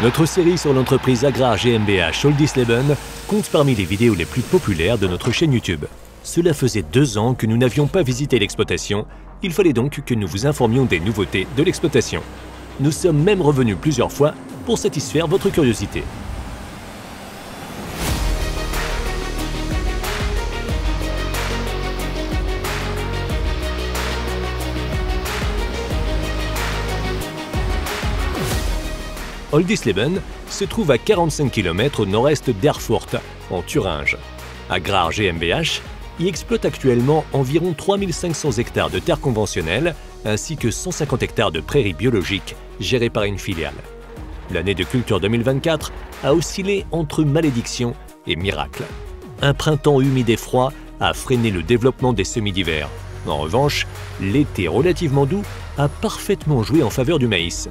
Notre série sur l'entreprise Agrar GmbH Oldisleben compte parmi les vidéos les plus populaires de notre chaîne YouTube. Cela faisait 2 ans que nous n'avions pas visité l'exploitation, il fallait donc que nous vous informions des nouveautés de l'exploitation. Nous sommes même revenus plusieurs fois pour satisfaire votre curiosité. Oldisleben se trouve à 45 km au nord-est d'Erfurt, en Thuringe. Agrar GmbH y exploite actuellement environ 3500 hectares de terres conventionnelles ainsi que 150 hectares de prairies biologiques gérées par une filiale. L'année de culture 2024 a oscillé entre malédiction et miracle. Un printemps humide et froid a freiné le développement des semis d'hiver. En revanche, l'été relativement doux a parfaitement joué en faveur du maïs.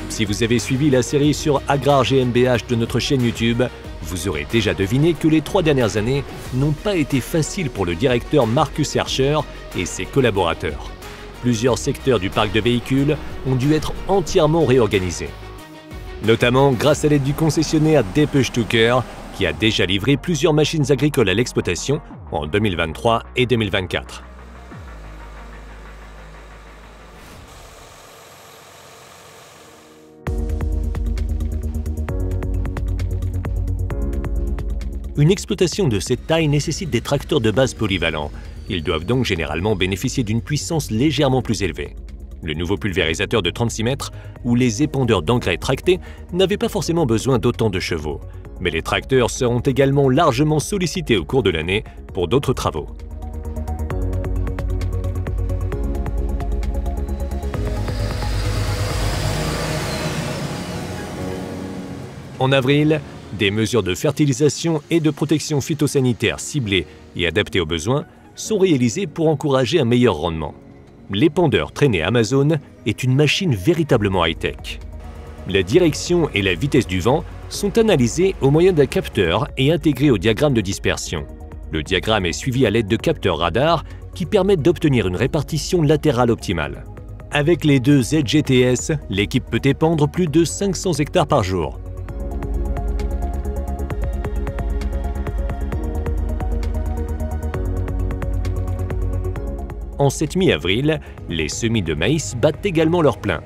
Si vous avez suivi la série sur Agrar GmbH de notre chaîne YouTube, vous aurez déjà deviné que les 3 dernières années n'ont pas été faciles pour le directeur Markus Herrscher et ses collaborateurs. Plusieurs secteurs du parc de véhicules ont dû être entièrement réorganisés. Notamment grâce à l'aide du concessionnaire DP Stucker, qui a déjà livré plusieurs machines agricoles à l'exploitation en 2023 et 2024. Une exploitation de cette taille nécessite des tracteurs de base polyvalents. Ils doivent donc généralement bénéficier d'une puissance légèrement plus élevée. Le nouveau pulvérisateur de 36 mètres ou les épandeurs d'engrais tractés n'avaient pas forcément besoin d'autant de chevaux. Mais les tracteurs seront également largement sollicités au cours de l'année pour d'autres travaux. En avril, des mesures de fertilisation et de protection phytosanitaire ciblées et adaptées aux besoins sont réalisées pour encourager un meilleur rendement. L'épandeur traîné Amazon est une machine véritablement high-tech. La direction et la vitesse du vent sont analysées au moyen d'un capteur et intégrées au diagramme de dispersion. Le diagramme est suivi à l'aide de capteurs radar qui permettent d'obtenir une répartition latérale optimale. Avec les 2 ZGTS, l'équipe peut épandre plus de 500 hectares par jour. En cette mi-avril, les semis de maïs battent également leur plein.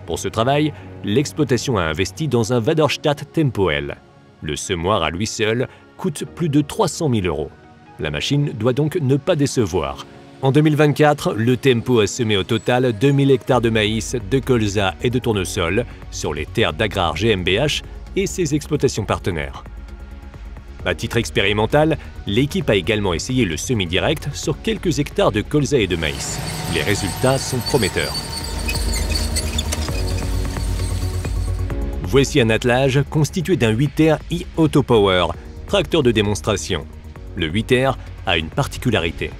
Pour ce travail, l'exploitation a investi dans un Waderstadt Tempo-L. Le semoir à lui seul coûte plus de 300 000 €. La machine doit donc ne pas décevoir. En 2024, le Tempo a semé au total 2000 hectares de maïs, de colza et de tournesol sur les terres d'Agrar GmbH et ses exploitations partenaires. À titre expérimental, l'équipe a également essayé le semi-direct sur quelques hectares de colza et de maïs. Les résultats sont prometteurs. Voici un attelage constitué d'un 8R e-Autopower, tracteur de démonstration. Le 8R a une particularité.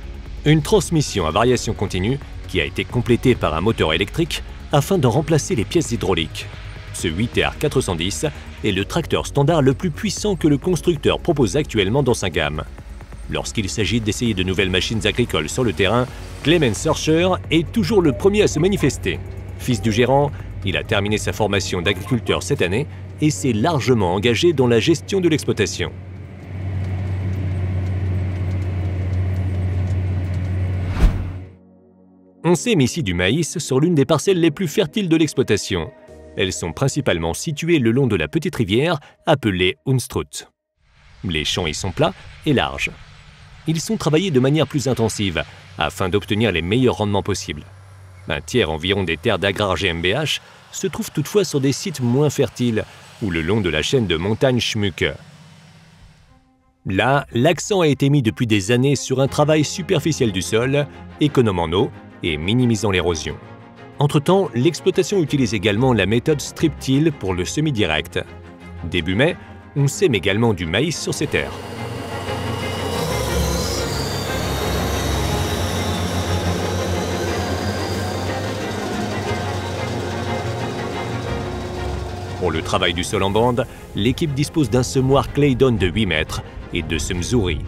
Une transmission à variation continue qui a été complétée par un moteur électrique afin d'en remplacer les pièces hydrauliques. Ce 8R 410 est le tracteur standard le plus puissant que le constructeur propose actuellement dans sa gamme. Lorsqu'il s'agit d'essayer de nouvelles machines agricoles sur le terrain, Clemens Herrscher est toujours le premier à se manifester. Fils du gérant, il a terminé sa formation d'agriculteur cette année et s'est largement engagé dans la gestion de l'exploitation. On sème ici du maïs sur l'une des parcelles les plus fertiles de l'exploitation. Elles sont principalement situées le long de la petite rivière appelée Unstrut. Les champs y sont plats et larges. Ils sont travaillés de manière plus intensive afin d'obtenir les meilleurs rendements possibles. Un tiers environ des terres d'Agrar GmbH se trouve toutefois sur des sites moins fertiles ou le long de la chaîne de montagnes Schmucke. Là, l'accent a été mis depuis des années sur un travail superficiel du sol, économe en eau et minimisant l'érosion. Entre-temps, l'exploitation utilise également la méthode strip-till pour le semi-direct. Début mai, on sème également du maïs sur ces terres. Pour le travail du sol en bande, l'équipe dispose d'un semoir Claydon de 8 mètres et de ce Missouri.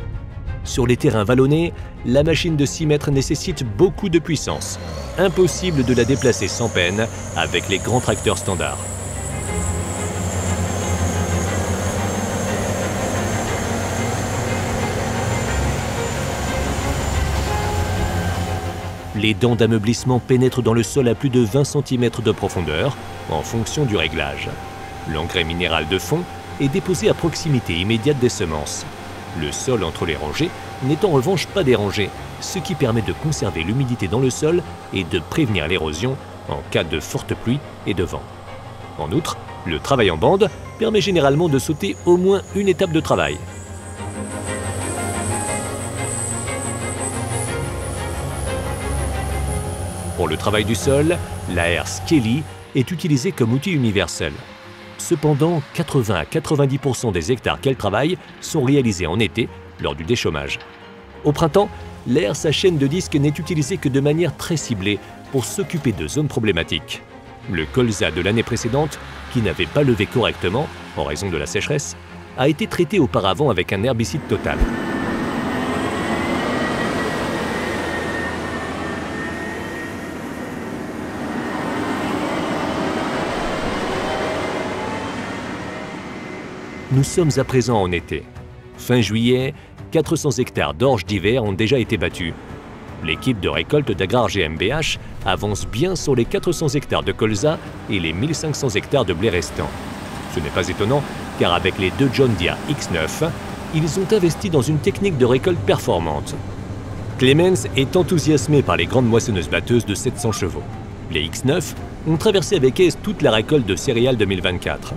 Sur les terrains vallonnés, la machine de 6 mètres nécessite beaucoup de puissance. Impossible de la déplacer sans peine avec les grands tracteurs standards. Les dents d'ameublissement pénètrent dans le sol à plus de 20 cm de profondeur en fonction du réglage. L'engrais minéral de fond est déposé à proximité immédiate des semences. Le sol entre les rangées n'est en revanche pas dérangé, ce qui permet de conserver l'humidité dans le sol et de prévenir l'érosion en cas de forte pluie et de vent. En outre, le travail en bande permet généralement de sauter au moins une étape de travail. Pour le travail du sol, la herse Skelly est utilisée comme outil universel. Cependant, 80 à 90% des hectares qu'elle travaille sont réalisés en été, lors du déchômage. Au printemps, la herse à chaîne de disque n'est utilisée que de manière très ciblée pour s'occuper de zones problématiques. Le colza de l'année précédente, qui n'avait pas levé correctement en raison de la sécheresse, a été traité auparavant avec un herbicide total. Nous sommes à présent en été. Fin juillet, 400 hectares d'orge d'hiver ont déjà été battus. L'équipe de récolte d'Agrar GmbH avance bien sur les 400 hectares de colza et les 1500 hectares de blé restants. Ce n'est pas étonnant, car avec les 2 John Deere X9, ils ont investi dans une technique de récolte performante. Clemens est enthousiasmé par les grandes moissonneuses-batteuses de 700 chevaux. Les X9 ont traversé avec aise toute la récolte de céréales 2024.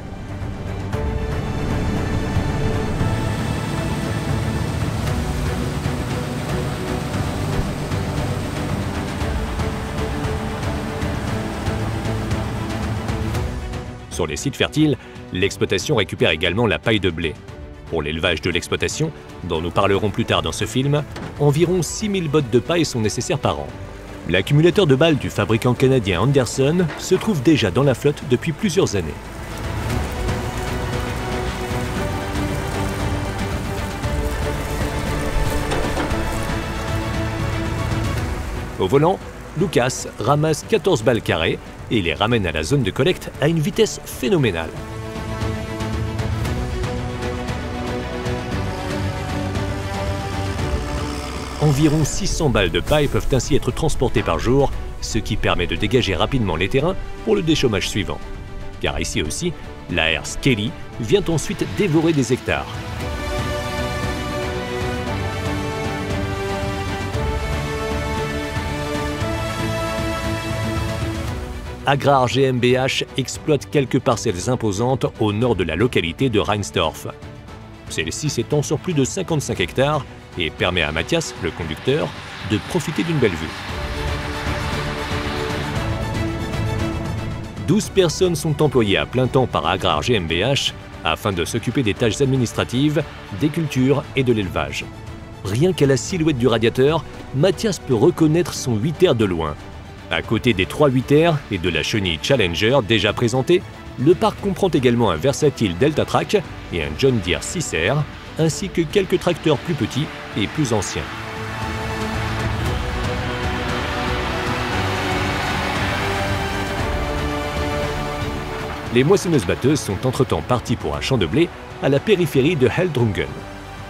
Sur les sites fertiles, l'exploitation récupère également la paille de blé. Pour l'élevage de l'exploitation, dont nous parlerons plus tard dans ce film, environ 6000 bottes de paille sont nécessaires par an. L'accumulateur de balles du fabricant canadien Anderson se trouve déjà dans la flotte depuis plusieurs années. Au volant, Lucas ramasse 14 balles carrées et les ramène à la zone de collecte à une vitesse phénoménale. Environ 600 balles de paille peuvent ainsi être transportées par jour, ce qui permet de dégager rapidement les terrains pour le déchômage suivant. Car ici aussi, la herse Skelly vient ensuite dévorer des hectares. Agrar GmbH exploite quelques parcelles imposantes au nord de la localité de Reinsdorf. Celle-ci s'étend sur plus de 55 hectares et permet à Mathias, le conducteur, de profiter d'une belle vue. 12 personnes sont employées à plein temps par Agrar GmbH afin de s'occuper des tâches administratives, des cultures et de l'élevage. Rien qu'à la silhouette du radiateur, Mathias peut reconnaître son 8R de loin. À côté des 3 8R et de la chenille Challenger déjà présentée, le parc comprend également un versatile Delta-Trac et un John Deere 6R, ainsi que quelques tracteurs plus petits et plus anciens. Les moissonneuses-batteuses sont entre-temps parties pour un champ de blé à la périphérie de Heldrungen.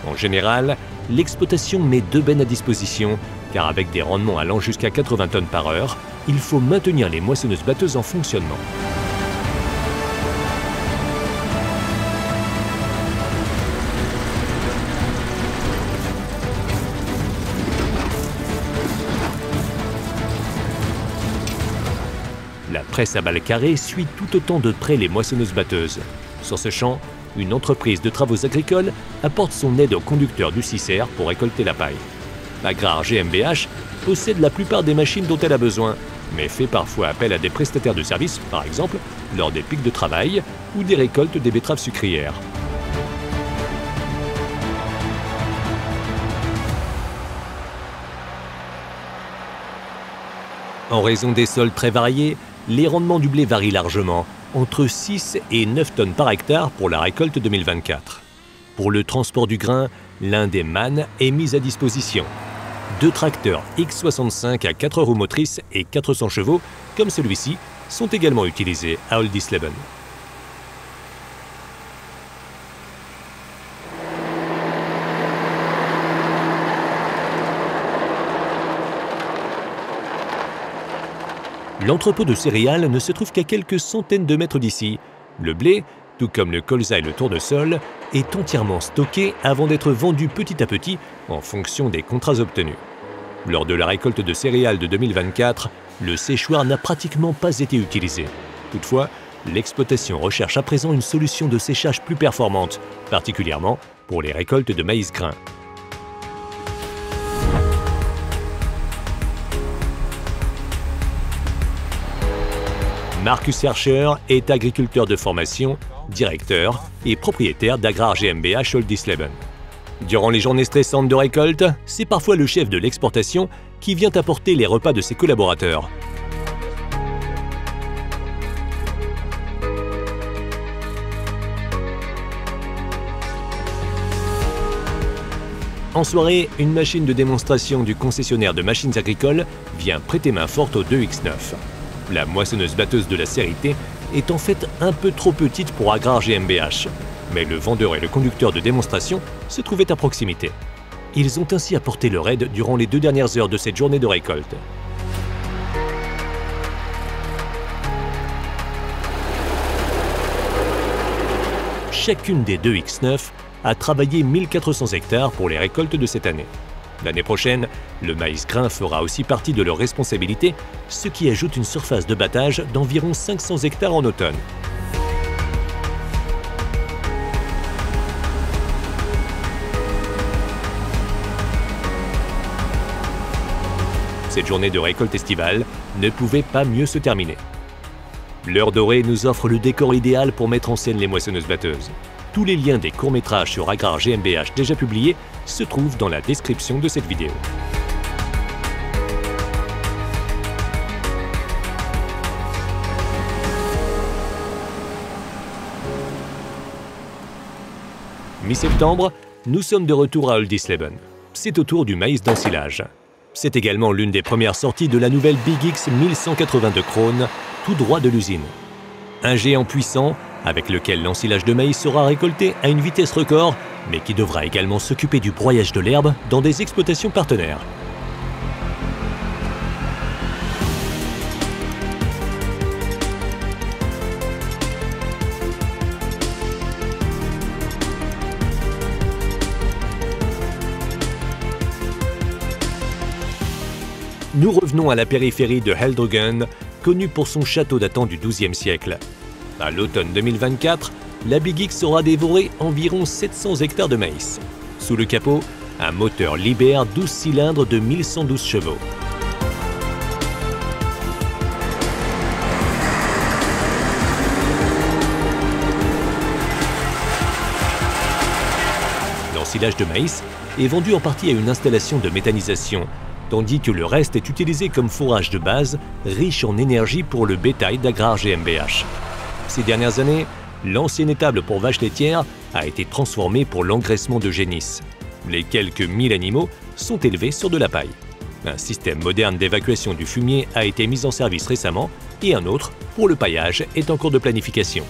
En général, l'exploitation met 2 bennes à disposition, car avec des rendements allant jusqu'à 80 tonnes par heure, il faut maintenir les moissonneuses-batteuses en fonctionnement. La presse à balles carrées suit tout autant de près les moissonneuses-batteuses. Sur ce champ, une entreprise de travaux agricoles apporte son aide au conducteur du 6R pour récolter la paille. Agrar GmbH possède la plupart des machines dont elle a besoin, mais fait parfois appel à des prestataires de services, par exemple lors des pics de travail ou des récoltes des betteraves sucrières. En raison des sols très variés, les rendements du blé varient largement, entre 6 et 9 tonnes par hectare pour la récolte 2024. Pour le transport du grain, l'un des MAN est mis à disposition. 2 tracteurs X65 à 4 roues motrices et 400 chevaux, comme celui-ci, sont également utilisés à Oldisleben. L'entrepôt de céréales ne se trouve qu'à quelques centaines de mètres d'ici. Le blé, tout comme le colza et le tournesol, est entièrement stocké avant d'être vendu petit à petit en fonction des contrats obtenus. Lors de la récolte de céréales de 2024, le séchoir n'a pratiquement pas été utilisé. Toutefois, l'exploitation recherche à présent une solution de séchage plus performante, particulièrement pour les récoltes de maïs grain. Marcus Herrscher est agriculteur de formation, directeur et propriétaire d'Agrar GmbH Oldisleben. Durant les journées stressantes de récolte, c'est parfois le chef de l'exportation qui vient apporter les repas de ses collaborateurs. En soirée, une machine de démonstration du concessionnaire de machines agricoles vient prêter main forte au 2X9. La moissonneuse-batteuse de la série T est en fait un peu trop petite pour Agrar GmbH, mais le vendeur et le conducteur de démonstration se trouvaient à proximité. Ils ont ainsi apporté leur aide durant les 2 dernières heures de cette journée de récolte. Chacune des 2X9 a travaillé 1400 hectares pour les récoltes de cette année. L'année prochaine, le maïs grain fera aussi partie de leur responsabilité, ce qui ajoute une surface de battage d'environ 500 hectares en automne. Cette journée de récolte estivale ne pouvait pas mieux se terminer. L'heure dorée nous offre le décor idéal pour mettre en scène les moissonneuses-batteuses. Tous les liens des courts-métrages sur Agrar GmbH déjà publiés se trouvent dans la description de cette vidéo. Mi-septembre, nous sommes de retour à Oldisleben. C'est au tour du maïs d'ensilage. C'est également l'une des premières sorties de la nouvelle Big X 1182 Krone, tout droit de l'usine. Un géant puissant, avec lequel l'ensilage de maïs sera récolté à une vitesse record, mais qui devra également s'occuper du broyage de l'herbe dans des exploitations partenaires. Nous revenons à la périphérie de Heldruggen, connue pour son château datant du XIIe siècle. À l'automne 2024, la Big X aura dévoré environ 700 hectares de maïs. Sous le capot, un moteur Liebherr 12 cylindres de 1112 chevaux. L'ensilage de maïs est vendu en partie à une installation de méthanisation, tandis que le reste est utilisé comme fourrage de base, riche en énergie pour le bétail d'Agrar GmbH. Ces dernières années, l'ancienne étable pour vaches laitières a été transformée pour l'engraissement de génisses. Les quelques 1000 animaux sont élevés sur de la paille. Un système moderne d'évacuation du fumier a été mis en service récemment et un autre, pour le paillage, est en cours de planification.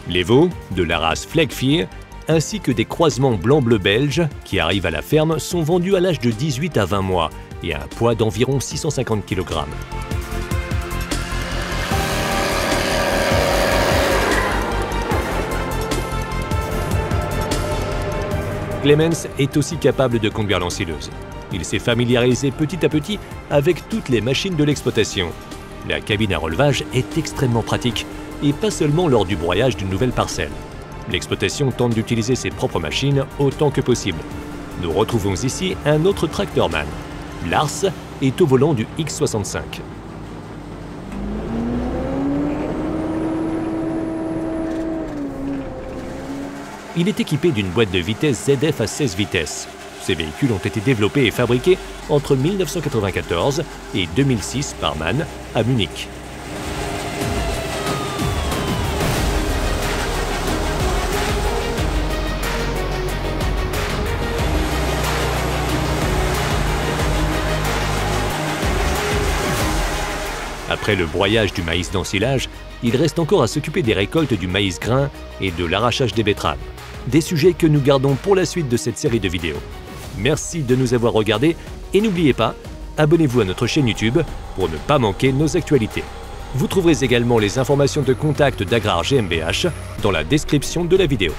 Les veaux, de la race Fleckvieh, ainsi que des croisements blanc-bleu belges qui arrivent à la ferme sont vendus à l'âge de 18 à 20 mois et à un poids d'environ 650 kg. Clemens est aussi capable de conduire l'ensileuse. Il s'est familiarisé petit à petit avec toutes les machines de l'exploitation. La cabine à relevage est extrêmement pratique, et pas seulement lors du broyage d'une nouvelle parcelle. L'exploitation tente d'utiliser ses propres machines autant que possible. Nous retrouvons ici un autre tracteurman. Lars est au volant du X65. Il est équipé d'une boîte de vitesse ZF à 16 vitesses. Ces véhicules ont été développés et fabriqués entre 1994 et 2006 par MAN à Munich. Après le broyage du maïs d'ensilage, il reste encore à s'occuper des récoltes du maïs grain et de l'arrachage des betteraves. Des sujets que nous gardons pour la suite de cette série de vidéos. Merci de nous avoir regardés et n'oubliez pas, abonnez-vous à notre chaîne YouTube pour ne pas manquer nos actualités. Vous trouverez également les informations de contact d'Agrare GmbH dans la description de la vidéo.